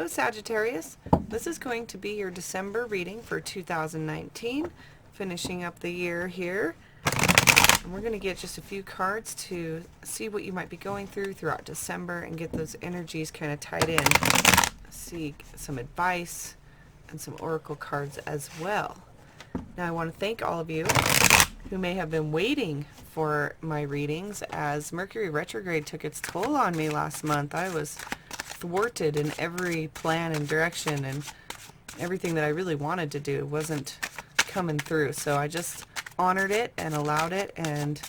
Sagittarius. This is going to be your December reading for 2019, finishing up the year here. And we're going to get just a few cards to see what you might be going through throughout December and get those energies kind of tied in. Seek some advice and some oracle cards as well. Now I want to thank all of you who may have been waiting for my readings, as Mercury retrograde took its toll on me last month. I was thwarted in every plan and direction, and everything that I really wanted to do wasn't coming through. So I just honored it and allowed it, and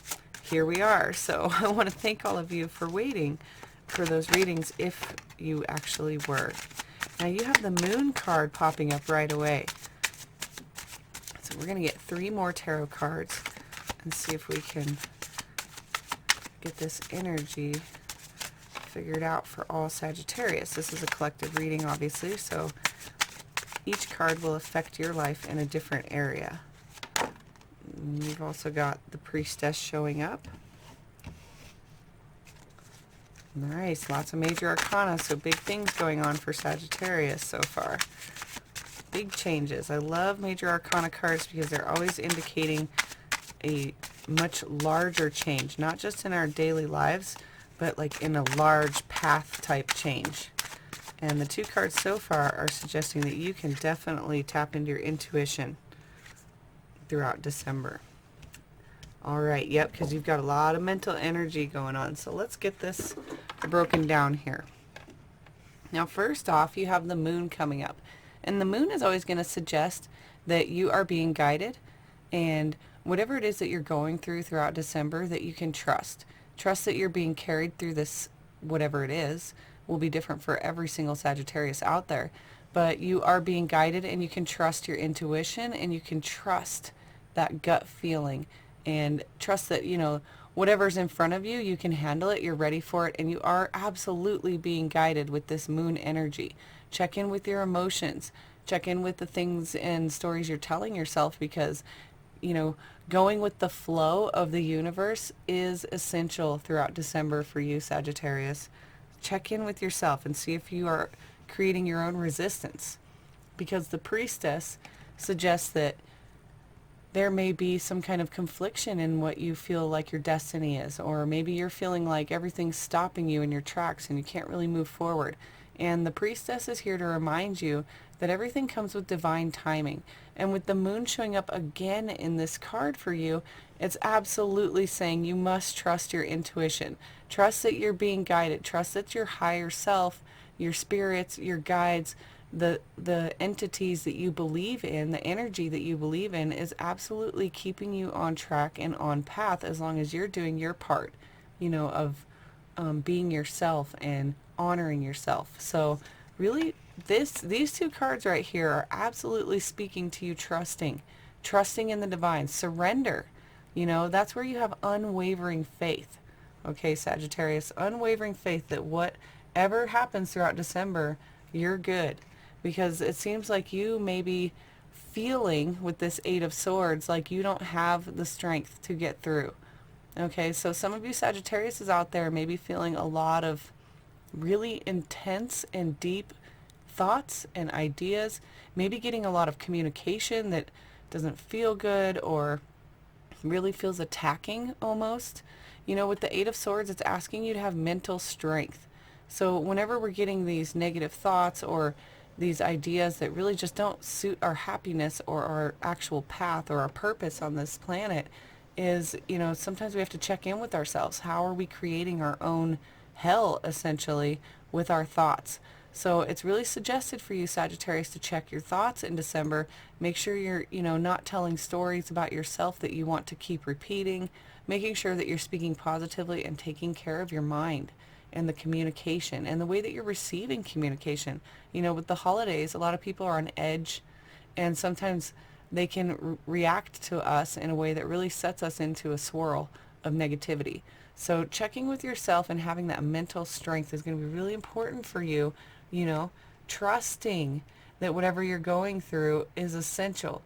here we are. So I want to thank all of you for waiting for those readings, if you actually were. Now you have the Moon card popping up right away. So we're going to get 3 more tarot cards and see if we can get this energy figured out for all Sagittarius. This is a collective reading, obviously, so each card will affect your life in a different area. And you've also got the Priestess showing up. Nice, lots of major arcana, so big things going on for Sagittarius so far. Big changes. I love major arcana cards because they're always indicating a much larger change, not just in our daily lives, but like in a large path type change. And the 2 cards so far are suggesting that you can definitely tap into your intuition throughout December. All right, yep, because you've got a lot of mental energy going on. So let's get this broken down here. Now, first off, you have the Moon coming up. And the Moon is always going to suggest that you are being guided, and whatever it is that you're going through throughout December, that you can trust. Trust that you're being carried through this, whatever it is, will be different for every single Sagittarius out there. But you are being guided, and you can trust your intuition, and you can trust that gut feeling, and trust that, you know, whatever's in front of you, you can handle it, you're ready for it, and you are absolutely being guided with this Moon energy. Check in with your emotions. Check in with the things and stories you're telling yourself, because, you know, going with the flow of the universe is essential throughout December for you, Sagittarius. Check in with yourself and see if you are creating your own resistance, because the Priestess suggests that there may be some kind of confliction in what you feel like your destiny is, or maybe you're feeling like everything's stopping you in your tracks and you can't really move forward. And the Priestess is here to remind you that everything comes with divine timing. And with the Moon showing up again in this card for you, it's absolutely saying you must trust your intuition. Trust that you're being guided. Trust that your higher self, your spirits, your guides, the entities that you believe in, the energy that you believe in, is absolutely keeping you on track and on path, as long as you're doing your part, you know, of being yourself and honoring yourself. So really, these 2 cards right here are absolutely speaking to you trusting in the divine. Surrender. You know, that's where you have unwavering faith. Okay, Sagittarius, unwavering faith that whatever happens throughout December, you're good. Because it seems like you may be feeling with this 8 of Swords like you don't have the strength to get through. Okay, so some of you Sagittarius is out there maybe feeling a lot of really intense and deep thoughts and ideas, maybe getting a lot of communication that doesn't feel good or really feels attacking almost. You know, with the 8 of Swords, it's asking you to have mental strength. So whenever we're getting these negative thoughts or these ideas that really just don't suit our happiness or our actual path or our purpose on this planet, is, you know, sometimes we have to check in with ourselves. How are we creating our own hell, essentially, with our thoughts? So it's really suggested for you, Sagittarius, to check your thoughts in December. Make sure you're, you know, not telling stories about yourself that you want to keep repeating. Making sure that you're speaking positively and taking care of your mind and the communication and the way that you're receiving communication. You know, with the holidays, a lot of people are on edge, and sometimes they can react to us in a way that really sets us into a swirl of negativity. So checking with yourself and having that mental strength is going to be really important for you. You know, trusting that whatever you're going through is essential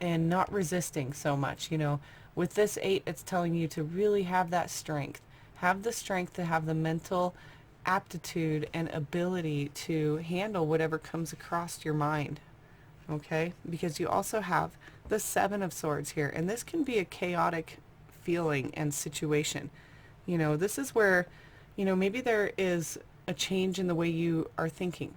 and not resisting so much. You know, with this 8, it's telling you to really have that strength. Have the strength to have the mental aptitude and ability to handle whatever comes across your mind. Okay? Because you also have the Seven of Swords here, and this can be a chaotic feeling and situation. You know, this is where, you know, maybe there is a change in the way you are thinking.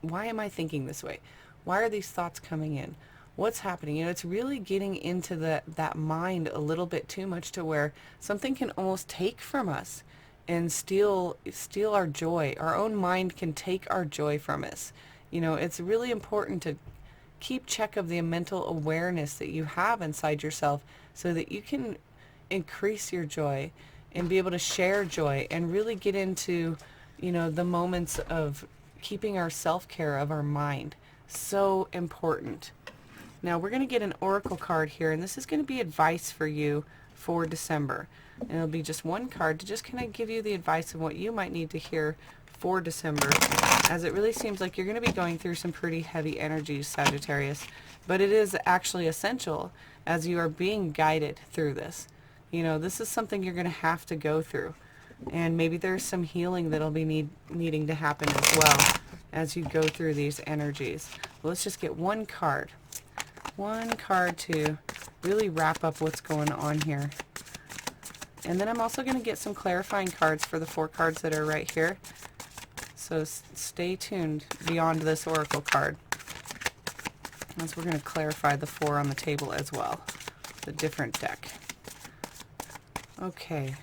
Why am I thinking this way? Why are these thoughts coming in? What's happening? You know, it's really getting into that mind a little bit too much, to where something can almost take from us and steal our joy. Our own mind can take our joy from us. You know, it's really important to keep check of the mental awareness that you have inside yourself, so that you can increase your joy and be able to share joy and really get into, you know, the moments of keeping our self-care of our mind. So important. Now we're going to get an oracle card here, and this is going to be advice for you for December. And it'll be just one card to just kind of give you the advice of what you might need to hear for December, as it really seems like you're going to be going through some pretty heavy energies, Sagittarius. But it is actually essential as you are being guided through this. You know, this is something you're going to have to go through. And maybe there's some healing that'll be needing to happen as well as you go through these energies. Well, let's just get one card. One card to really wrap up what's going on here. And then I'm also going to get some clarifying cards for the 4 cards that are right here. So stay tuned beyond this oracle card, as we're going to clarify the 4 on the table as well, the different deck. Okay,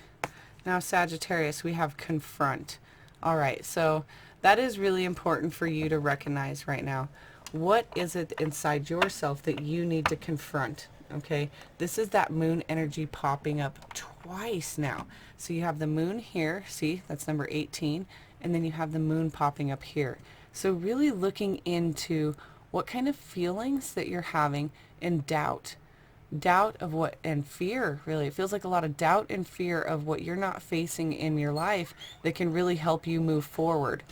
now Sagittarius, we have confront. All right, so that is really important for you to recognize right now. What is it inside yourself that you need to confront? Okay, this is that moon energy popping up twice now. So you have the moon here, see, that's number 18, and then you have the moon popping up here. So really looking into what kind of feelings that you're having, and doubt of what, and fear. Really, it feels like a lot of doubt and fear of what you're not facing in your life that can really help you move forward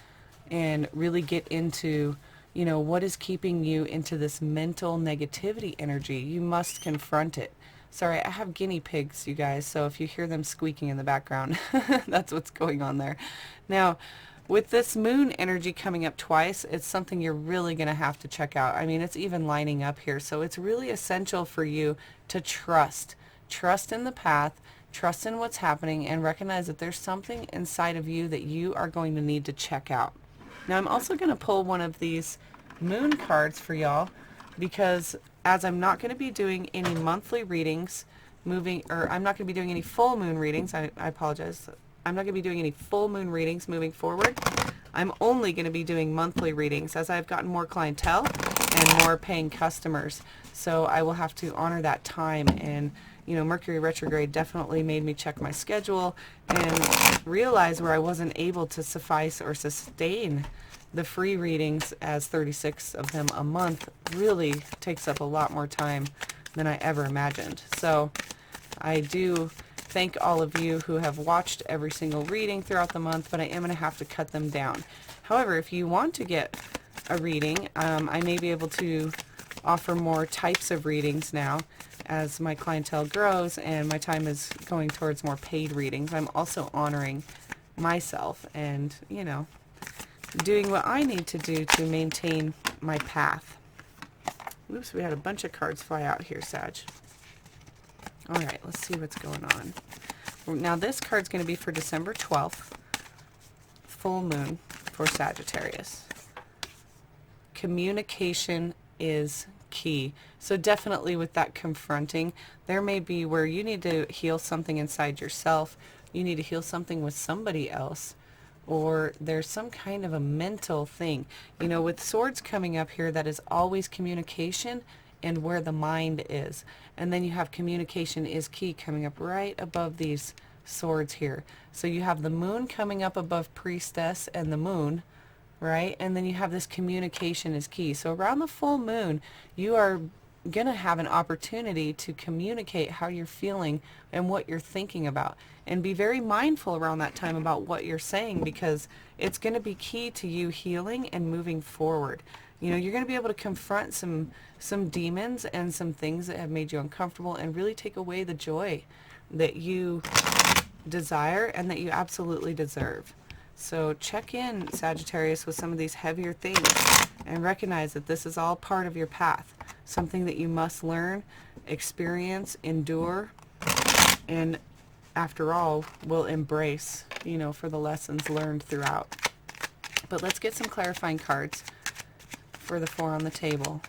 and really get into, you know, what is keeping you into this mental negativity energy. You must confront it. Sorry, I have guinea pigs, you guys, so if you hear them squeaking in the background, that's what's going on there. Now, with this moon energy coming up twice, it's something you're really going to have to check out. I mean, it's even lining up here, so it's really essential for you to trust. Trust in the path, trust in what's happening, and recognize that there's something inside of you that you are going to need to check out. Now, I'm also going to pull one of these moon cards for y'all, because as I'm not going to be doing any monthly readings I'm not going to be doing any full moon readings. I apologize. I'm not going to be doing any full moon readings moving forward. I'm only going to be doing monthly readings as I've gotten more clientele and more paying customers. So I will have to honor that time, and you know, Mercury retrograde definitely made me check my schedule and realize where I wasn't able to suffice or sustain the free readings, as 36 of them a month really takes up a lot more time than I ever imagined. So I do thank all of you who have watched every single reading throughout the month, but I am going to have to cut them down. However, if you want to get a reading, I may be able to offer more types of readings now as my clientele grows and my time is going towards more paid readings. I'm also honoring myself and, you know, doing what I need to do to maintain my path. Oops, we had a bunch of cards fly out here, Sag. All right, let's see what's going on. Now this card's going to be for December 12th, full moon for Sagittarius. Communication is key. So definitely with that confronting, there may be where you need to heal something inside yourself, you need to heal something with somebody else, or there's some kind of a mental thing. You know, with swords coming up here, that is always communication and where the mind is. And then you have communication is key coming up right above these swords here. So you have the moon coming up above priestess and the moon, right? And then you have this communication is key. So around the full moon, you are going to have an opportunity to communicate how you're feeling and what you're thinking about. And be very mindful around that time about what you're saying, because it's going to be key to you healing and moving forward. You know, you're going to be able to confront some demons and some things that have made you uncomfortable and really take away the joy that you desire and that you absolutely deserve. So check in, Sagittarius, with some of these heavier things and recognize that this is all part of your path. Something that you must learn, experience, endure, and after all, will embrace, you know, for the lessons learned throughout. But let's get some clarifying cards for the 4 on the table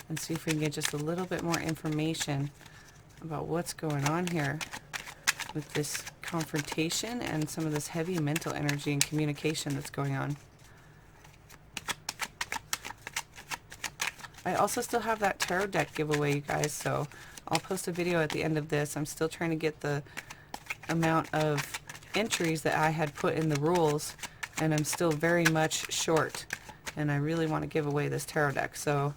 and see if we can get just a little bit more information about what's going on here with this confrontation and some of this heavy mental energy and communication that's going on. I also still have that tarot deck giveaway, you guys, so I'll post a video at the end of this. I'm still trying to get the amount of entries that I had put in the rules, and I'm still very much short, and I really want to give away this tarot deck. So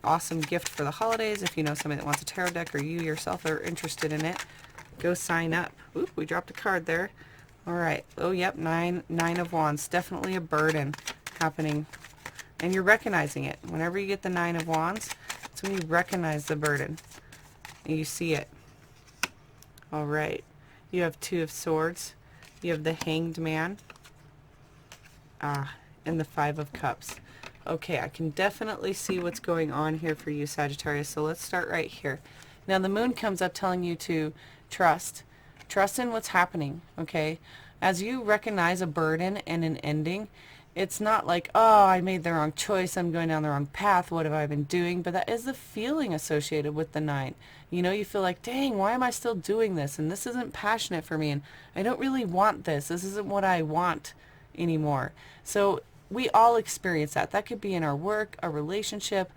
awesome gift for the holidays. If you know somebody that wants a tarot deck or you yourself are interested in it, go sign up. Oop, we dropped a card there. All right. Oh, yep, nine of Wands. Definitely a burden happening, and you're recognizing it. Whenever you get the 9 of Wands, it's when you recognize the burden and you see it. All right. You have 2 of Swords. You have the Hanged Man. And the 5 of Cups. Okay, I can definitely see what's going on here for you, Sagittarius. So let's start right here. Now the moon comes up telling you to trust. Trust in what's happening, okay? As you recognize a burden and an ending, it's not like, oh, I made the wrong choice, I'm going down the wrong path, what have I been doing? But that is the feeling associated with the 9. You know, you feel like, dang, why am I still doing this? And this isn't passionate for me, and I don't really want this. This isn't what I want anymore. So we all experience that. That could be in our work, a relationship,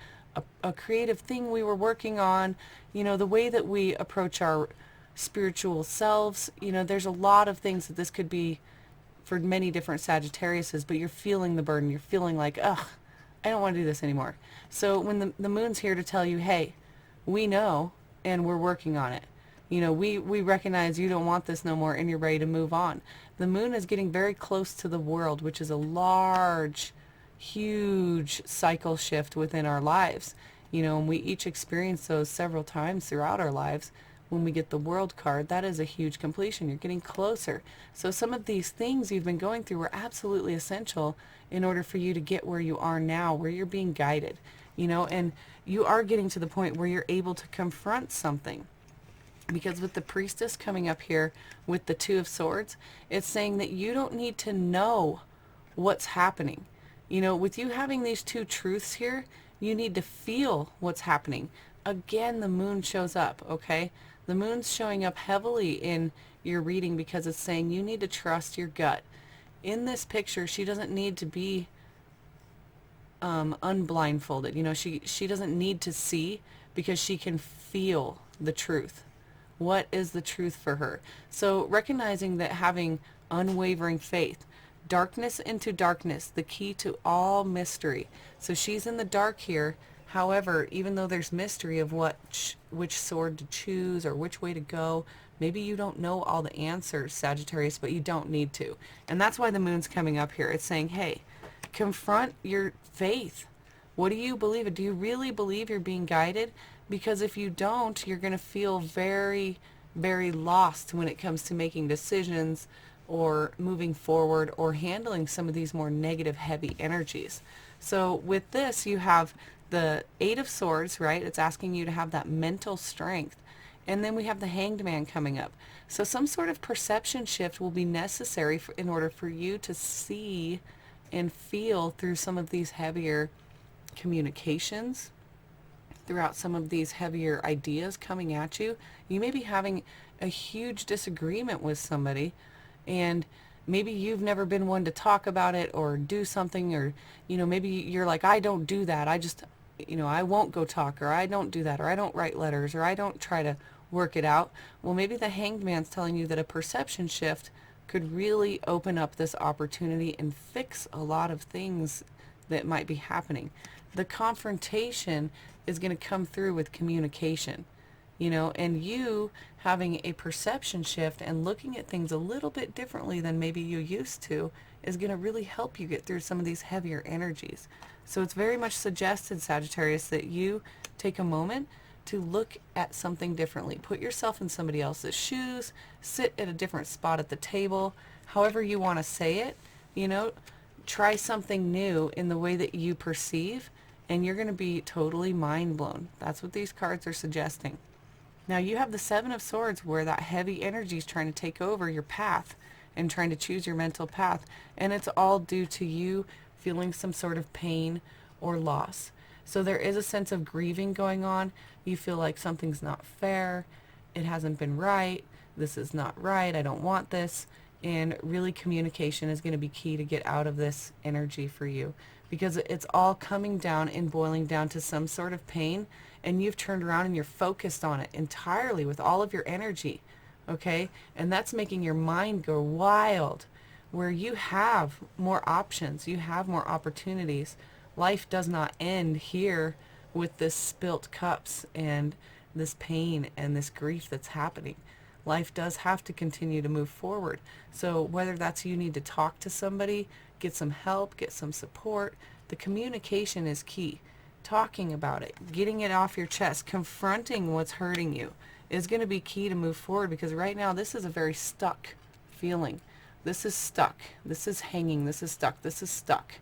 a creative thing we were working on, you know, the way that we approach our spiritual selves. You know, there's a lot of things that this could be for many different Sagittariuses, but you're feeling the burden. You're feeling like, ugh, I don't want to do this anymore. So when the moon's here to tell you, hey, we know and we're working on it. You know, we recognize you don't want this no more and you're ready to move on. The moon is getting very close to the world, which is a large, huge cycle shift within our lives. You know, and we each experience those several times throughout our lives. When we get the World card, that is a huge completion. You're getting closer. So some of these things you've been going through were absolutely essential in order for you to get where you are now, where you're being guided, you know, and you are getting to the point where you're able to confront something. Because with the Priestess coming up here with the 2 of Swords, it's saying that you don't need to know what's happening. You know, with you having these 2 truths here, you need to feel what's happening. Again, the moon shows up, okay? The moon's showing up heavily in your reading because it's saying you need to trust your gut. In this picture, she doesn't need to be unblindfolded. You know, she doesn't need to see because she can feel the truth. What is the truth for her? So recognizing that having unwavering faith, darkness into darkness, the key to all mystery. So she's in the dark here. However, even though there's mystery of which sword to choose or which way to go, maybe you don't know all the answers, Sagittarius, but you don't need to. And that's why the moon's coming up here. It's saying, hey, confront your faith. What do you believe? Do you really believe you're being guided? Because if you don't, you're going to feel very, very lost when it comes to making decisions or moving forward or handling some of these more negative, heavy energies. So with this, you have the 8 of Swords, right? It's asking you to have that mental strength. And then we have the Hanged Man coming up. So some sort of perception shift will be necessary in order for you to see and feel through some of these heavier communications, throughout some of these heavier ideas coming at you. You may be having a huge disagreement with somebody, and maybe you've never been one to talk about it or do something, or, you know, maybe you're like, I don't do that. I just, you know, I won't go talk, or I don't do that, or I don't write letters, or I don't try to work it out. Well, maybe the Hanged Man's telling you that a perception shift could really open up this opportunity and fix a lot of things that might be happening. The confrontation is going to come through with communication, you know, and you having a perception shift and looking at things a little bit differently than maybe you used to is going to really help you get through some of these heavier energies. So it's very much suggested, Sagittarius, that you take a moment, to look at something differently. Put yourself in somebody else's shoes, sit at a different spot at the table, however you want to say it, you know, try something new in the way that you perceive, and you're going to be totally mind blown. That's what these cards are suggesting. Now you have the Seven of Swords where that heavy energy is trying to take over your path and trying to choose your mental path, and it's all due to you feeling some sort of pain or loss. So there is a sense of grieving going on. You feel like something's not fair, it hasn't been right, this is not right, I don't want this, and really communication is going to be key to get out of this energy for you, because it's all coming down and boiling down to some sort of pain, and you've turned around and you're focused on it entirely with all of your energy, okay? And that's making your mind go wild, where you have more options, you have more opportunities. Life does not end here with this spilt cups and this pain and this grief that's happening. Life does have to continue to move forward. So whether that's you need to talk to somebody, get some help, get some support, the communication is key. Talking about it, getting it off your chest, confronting what's hurting you is going to be key to move forward, because right now this is a very stuck feeling. This is stuck. This is hanging. This is stuck. This is stuck.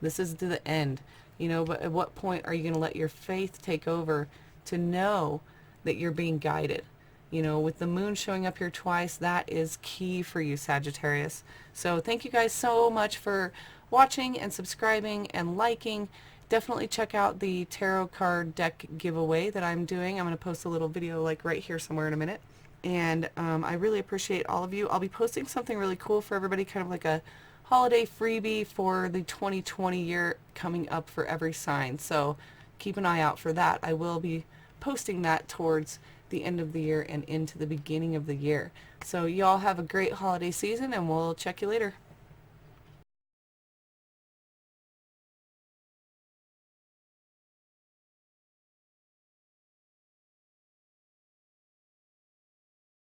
This is to the end. You know, but at what point are you going to let your faith take over to know that you're being guided? You know, with the moon showing up here twice, that is key for you, Sagittarius. So thank you guys so much for watching and subscribing and liking. Definitely check out the tarot card deck giveaway that I'm doing. I'm going to post a little video like right here somewhere in a minute. And I really appreciate all of you. I'll be posting something really cool for everybody, kind of like a holiday freebie for the 2020 year coming up for every sign. So keep an eye out for that. I will be posting that towards the end of the year and into the beginning of the year. So y'all have a great holiday season, and we'll check you later.